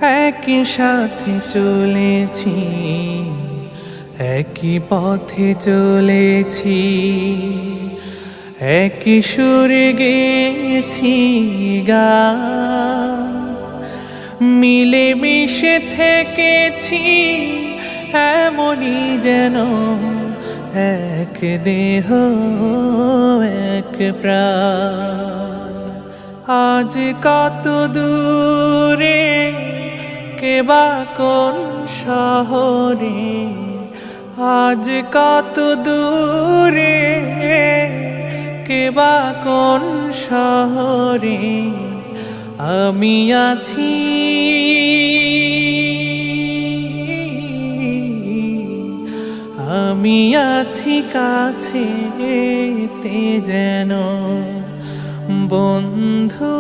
একই সাথে চলেছি, একই পথে চলেছি, একই সুরে গেয়েছি গান। মিলে মিশে থেকেছি এমনই যেন এক দেহ এক প্রাণ। আজ কত দূরে, কে বা কোন শহরে, আজ কত দূরে, কে বা কোন শহরে আমি আছি। আমি আছি কাছেতে যেন বন্ধু।